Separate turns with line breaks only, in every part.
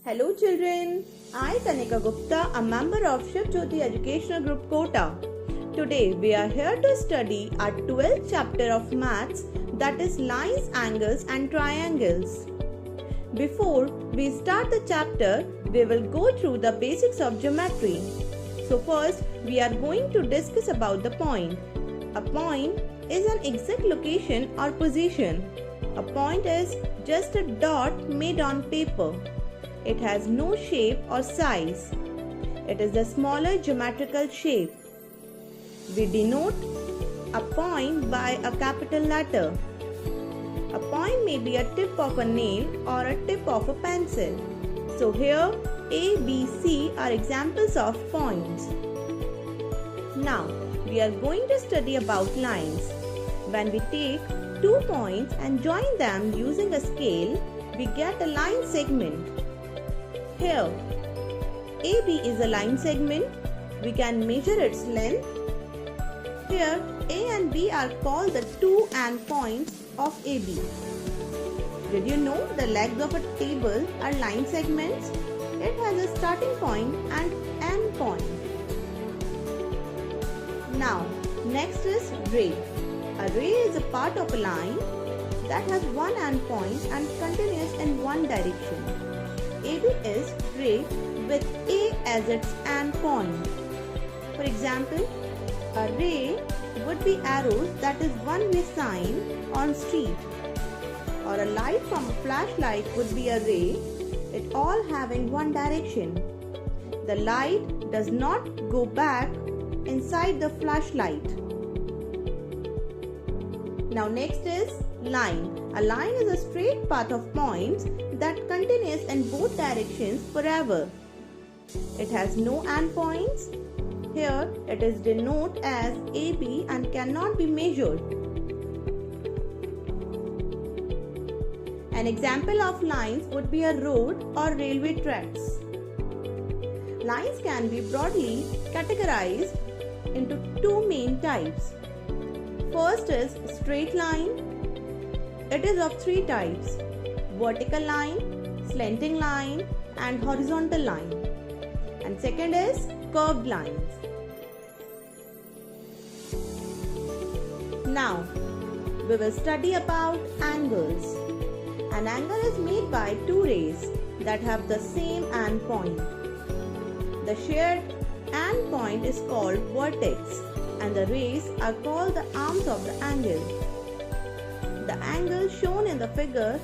Hello children, I Kanika Gupta, a member of Shiv Jyoti Educational Group Kota. Today we are here to study our 12th chapter of maths, that is lines, angles and triangles. Before we start the chapter, we will go through the basics of geometry. So first we are going to discuss about the point. A point is an exact location or position. A point is just a dot made on paper. It has no shape or size. It is the smaller geometrical shape. We denote a point by a capital letter. A point may be a tip of a nail or a tip of a pencil. So here A, B, C are examples of points. Now we are going to study about lines. When we take 2 points and join them using a scale, we get a line segment. Here, AB is a line segment. We can measure its length. Here, A and B are called the two endpoints of AB. Did you know the legs of a table are line segments? It has a starting point and end point. Now, next is ray. A ray is a part of a line that has one endpoint and continues in one direction. AB is ray with A as its end point. For example, a ray would be arrows that is one-way sign on street. Or a light from a flashlight would be a ray, it all having one direction. The light does not go back inside the flashlight. Now next is line. A line is a straight path of points that continues in both directions forever. It has no endpoints. Here it is denoted as AB and cannot be measured. An example of lines would be a road or railway tracks. Lines can be broadly categorized into two main types. First is straight line. It is of three types: vertical line, slanting line and horizontal line. And second is curved lines. Now we will study about angles. An angle is made by two rays that have the same end point. The shared end point is called vertex and the rays are called the arms of the angle. The angle shown in the figure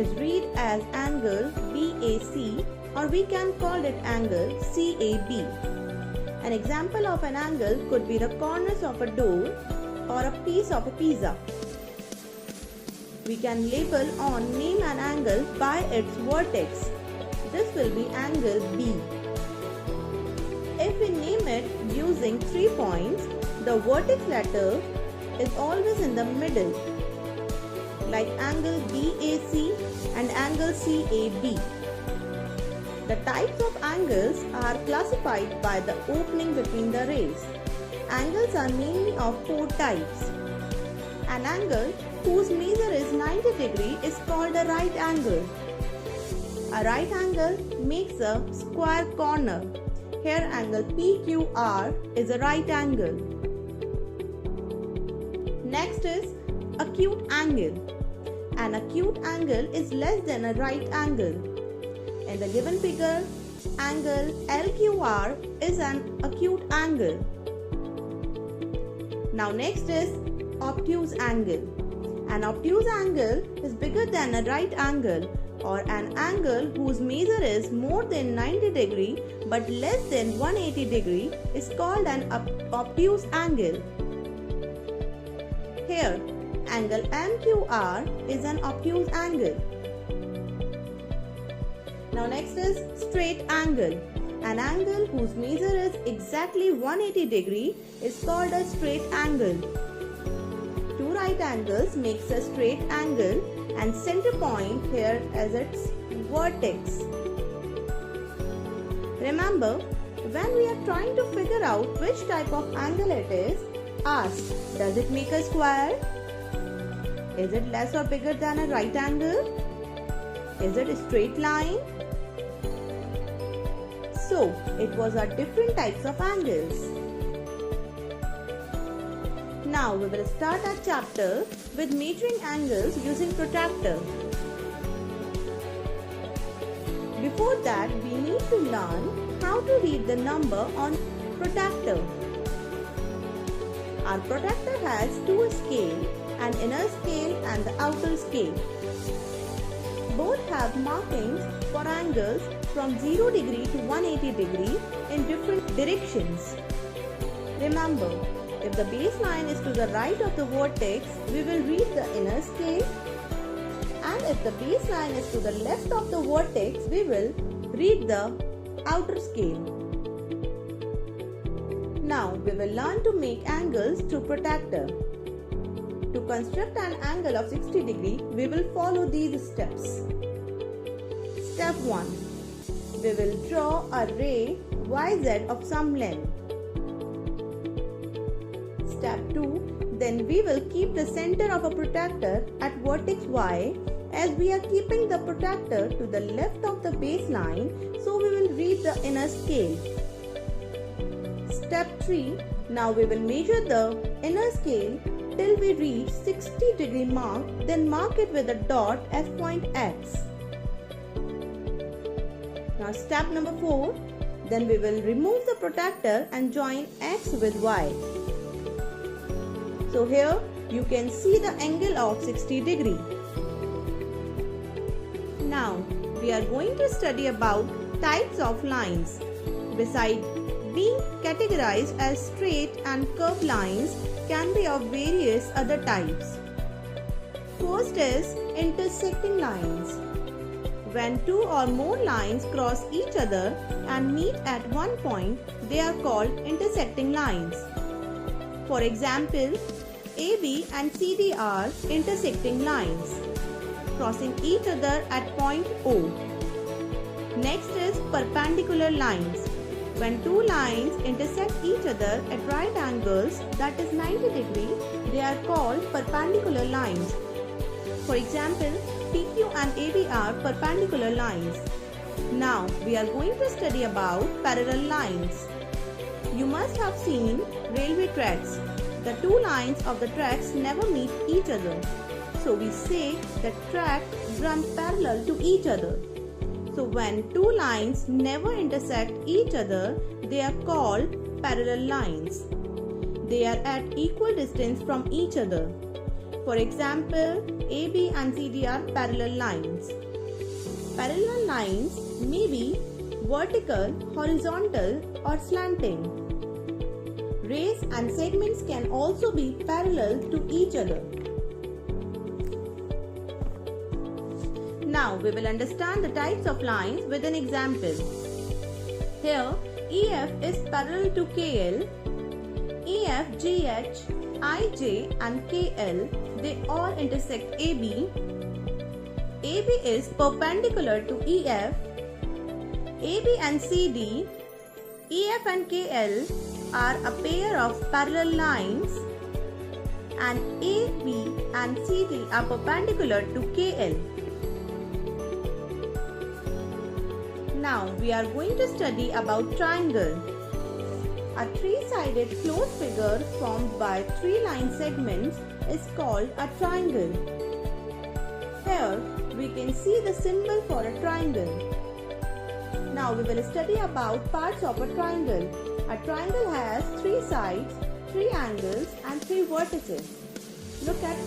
is read as angle BAC, or we can call it angle CAB. An example of an angle could be the corners of a door or a piece of a pizza. We can label or name an angle by its vertex. This will be angle B. If we name it using 3 points, the vertex letter is always in the middle, like angle BAC and angle CAB. The types of angles are classified by the opening between the rays. Angles are mainly of 4 types. An angle whose measure is 90 degrees is called a right angle. A right angle makes a square corner. Here angle PQR is a right angle. Next is acute angle. An acute angle is less than a right angle. In the given figure, angle LQR is an acute angle. Now next is obtuse angle. An obtuse angle is bigger than a right angle, or an angle whose measure is more than 90 degrees but less than 180 degrees is called an obtuse angle. Here, angle MQR is an obtuse angle. Now next is straight angle. An angle whose measure is exactly 180 degrees is called a straight angle. Two right angles makes a straight angle and center point here as its vertex. Remember, when we are trying to figure out which type of angle it is, ask, does it make a square? Is it less or bigger than a right angle? Is it a straight line? So, it was our different types of angles. Now we will start our chapter with measuring angles using protractor. Before that, we need to learn how to read the number on protractor. Our protractor has two scales, an inner scale and the outer scale. Both have markings for angles from 0 degree to 180 degree in different directions. Remember, if the baseline is to the right of the vertex, we will read the inner scale, and if the baseline is to the left of the vertex, we will read the outer scale. Now we will learn to make angles through protractor. To construct an angle of 60 degree, we will follow these steps. Step 1. We will draw a ray YZ of some length. Step 2. Then we will keep the center of a protractor at vertex Y, as we are keeping the protractor to the left of the baseline, so we will read the inner scale. Step 3. Now we will measure the inner scale till we reach 60 degree mark, then mark it with a dot as point X. Now step number 4. Then we will remove the protractor and join X with Y. So here you can see the angle of 60 degree. Now we are going to study about types of lines. Besides being categorized as straight and curved lines, can be of various other types. First is intersecting lines. When two or more lines cross each other and meet at one point, they are called intersecting lines. For example, AB and CD are intersecting lines, crossing each other at point O. Next is perpendicular lines. When two lines intersect each other at right angles, that is 90 degrees, they are called perpendicular lines. For example, PQ and AB are perpendicular lines. Now we are going to study about parallel lines. You must have seen railway tracks. The two lines of the tracks never meet each other. So we say that tracks run parallel to each other. So when two lines never intersect each other, they are called parallel lines. They are at equal distance from each other. For example, AB and CD are parallel lines. Parallel lines may be vertical, horizontal, or slanting. Rays and segments can also be parallel to each other. Now we will understand the types of lines with an example. Here EF is parallel to KL. EF, GH, IJ and KL, they all intersect AB. AB is perpendicular to EF. AB and CD, EF and KL are a pair of parallel lines, and AB and CD are perpendicular to KL. Now we are going to study about triangle. A three-sided closed figure formed by three line segments is called a triangle. Here we can see the symbol for a triangle. Now we will study about parts of a triangle. A triangle has three sides, three angles and three vertices. Look at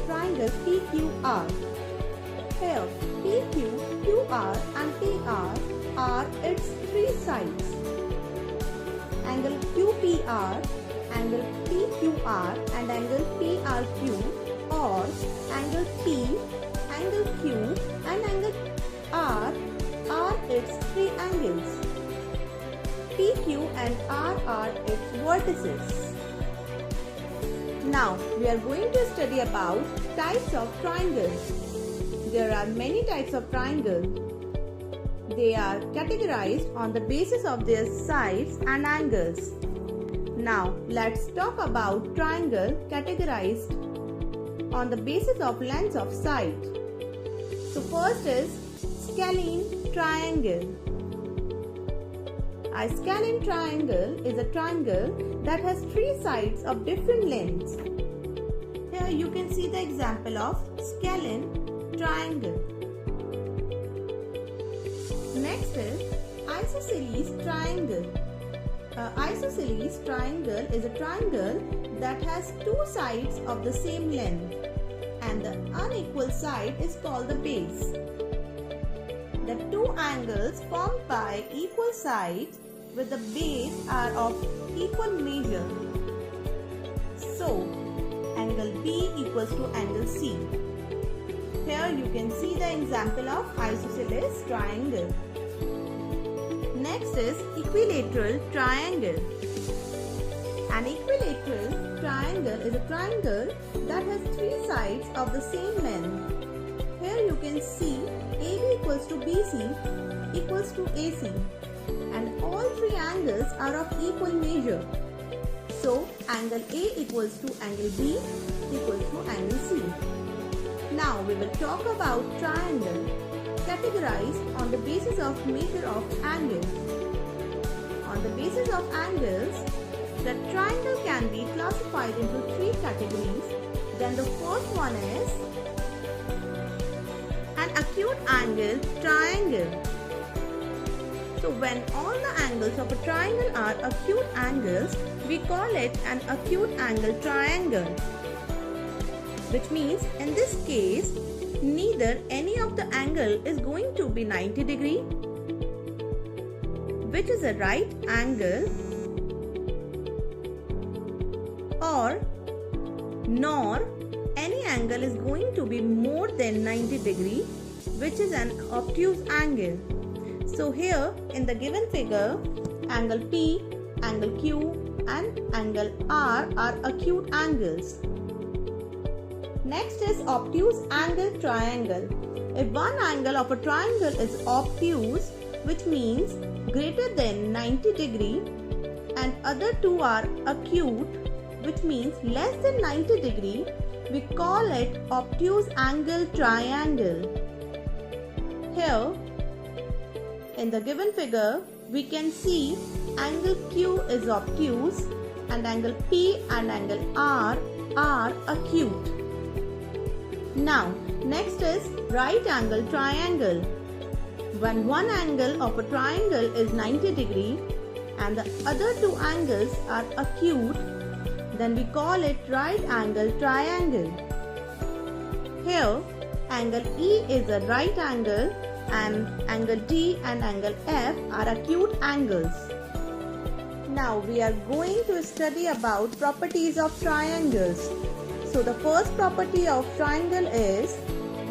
triangle PQR. Here PQ, QR and PR are its three sides. Angle QPR, angle PQR and angle PRQ, or angle P, angle Q and angle R are its three angles. PQ and R are its vertices. Now we are going to study about types of triangles. There are many types of triangles. They are categorized on the basis of their sides and angles. Now let's talk about triangle categorized on the basis of lengths of side. So first is scalene triangle. A scalene triangle is a triangle that has three sides of different lengths. Here you can see the example of scalene triangle. Next is isosceles triangle. Isosceles triangle is a triangle that has two sides of the same length, and the unequal side is called the base. The two angles formed by equal sides with the base are of equal measure. So, angle B equals to angle C. Here you can see the example of isosceles triangle. Next is equilateral triangle. An equilateral triangle is a triangle that has three sides of the same length. Here you can see AB equals to BC equals to AC, and all three angles are of equal measure. So, angle A equals to angle B equals to angle C. Now we will talk about triangle categorized on the basis of measure of angles. On the basis of angles, the triangle can be classified into three categories. Then the first one is an acute angle triangle. So when all the angles of a triangle are acute angles, we call it an acute angle triangle. Which means in this case, neither any of the angle is going to be 90 degree, which is a right angle, or nor any angle is going to be more than 90 degree, which is an obtuse angle. So here in the given figure, angle P, angle Q and angle R are acute angles. Next is obtuse angle triangle. If one angle of a triangle is obtuse, which means greater than 90 degree, and other two are acute, which means less than 90 degree, we call it obtuse angle triangle. Here, in the given figure, we can see angle Q is obtuse and angle P and angle R are acute. Now, next is right angle triangle. When one angle of a triangle is 90 degree and the other two angles are acute, then we call it right angle triangle. Here, angle E is a right angle and angle D and angle F are acute angles. Now we are going to study about properties of triangles. So the first property of triangle is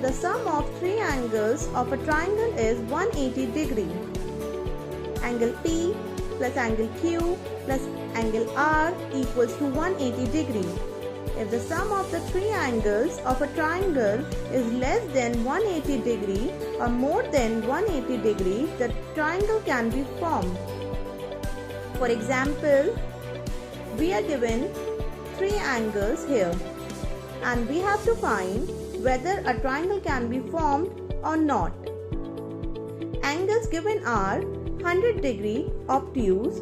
the sum of three angles of a triangle is 180 degree. Angle P plus angle Q plus angle R equals to 180 degree. If the sum of the three angles of a triangle is less than 180 degree or more than 180 degree, the triangle can be formed. For example, we are given three angles here, and we have to find whether a triangle can be formed or not. Angles given are 100 degree obtuse,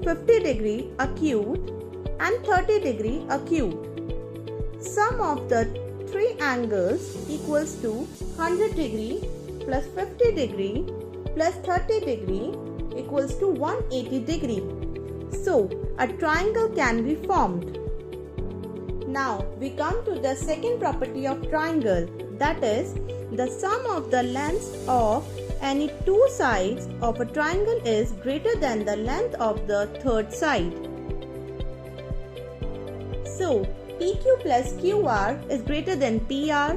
50 degree acute and 30 degree acute. Sum of the three angles equals to 100 degree plus 50 degree plus 30 degree equals to 180 degree. So, a triangle can be formed. Now, we come to the second property of triangle, that is, the sum of the lengths of any two sides of a triangle is greater than the length of the third side. So, PQ plus QR is greater than PR,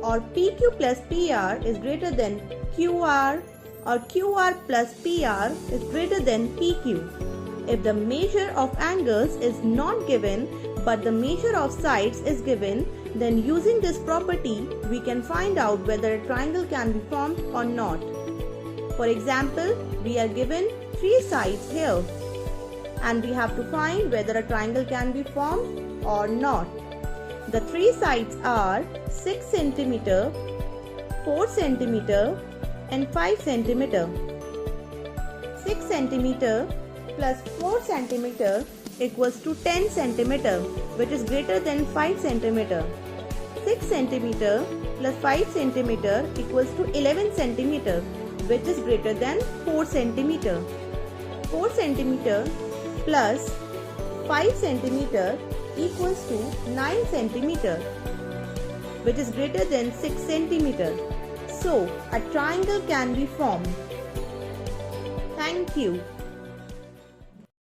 or PQ plus PR is greater than QR, or QR plus PR is greater than PQ. If the measure of angles is not given but the measure of sides is given, then using this property we can find out whether a triangle can be formed or not. For example, we are given three sides here and we have to find whether a triangle can be formed or not. The three sides are 6 cm, 4 cm and 5 cm. 6 6 centimeter plus 4 centimeter equals to 10 centimeter, which is greater than 5 centimeter. 6 centimeter plus 5 centimeter equals to 11 centimeter, which is greater than 4 centimeter. 4 centimeter plus 5 centimeter equals to 9 centimeter, which is greater than 6 centimeter. So, a triangle can be formed. Thank you.